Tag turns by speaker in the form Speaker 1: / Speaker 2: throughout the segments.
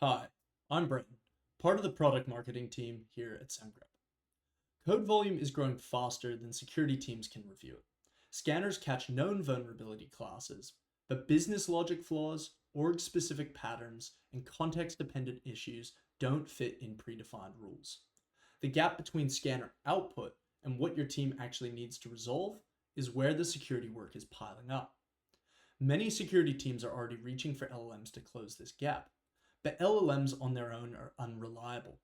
Speaker 1: Hi, I'm Brenton, part of the product marketing team here at Semgrep. Code volume is growing faster than security teams can review it. Scanners catch known vulnerability classes, but business logic flaws, org-specific patterns, and context-dependent issues don't fit in predefined rules. The gap between scanner output and what your team actually needs to resolve is where the security work is piling up. Many security teams are already reaching for LLMs to close this gap, but LLMs on their own are unreliable.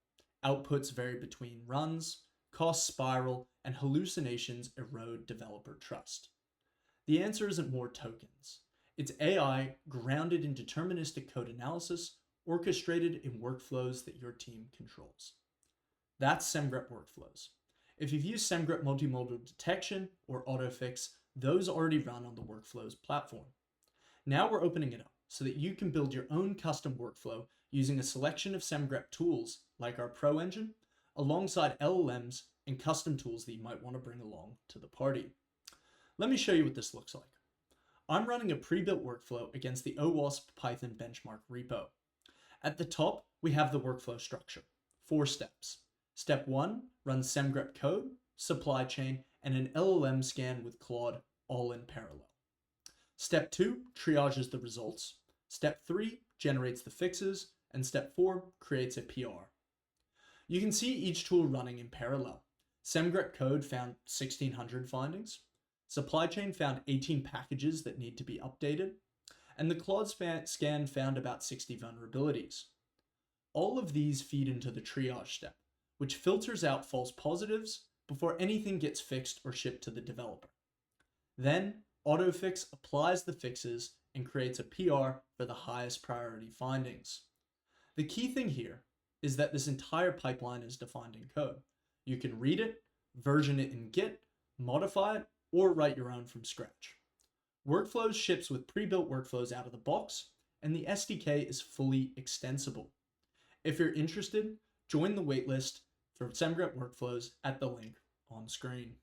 Speaker 1: Outputs vary between runs, costs spiral, and hallucinations erode developer trust. The answer isn't more tokens. It's AI grounded in deterministic code analysis, orchestrated in workflows that your team controls. That's Semgrep Workflows. If you've used Semgrep multimodal detection or autofix, those already run on the Workflows platform. Now we're opening it up so that you can build your own custom workflow using a selection of Semgrep tools like our Pro engine, alongside LLMs and custom tools that you might want to bring along to the party. Let me show you what this looks like. I'm running a pre-built workflow against the OWASP Python Benchmark repo. At the top, we have the workflow structure, 4 steps. Step 1 runs Semgrep Code, supply chain, and an LLM scan with Claude all in parallel. Step 2 triages the results. Step 3 generates the fixes, and step 4 creates a PR. You can see each tool running in parallel. Semgrep Code found 1,600 findings. Supply chain found 18 packages that need to be updated. And the Claude scan found about 60 vulnerabilities. All of these feed into the triage step, which filters out false positives before anything gets fixed or shipped to the developer. Then, autofix applies the fixes and creates a PR for the highest priority findings. The key thing here is that this entire pipeline is defined in code. You can read it, version it in Git, modify it, or write your own from scratch. Workflows ships with pre-built workflows out of the box, and the SDK is fully extensible. If you're interested, join the waitlist for Semgrep Workflows at the link on screen.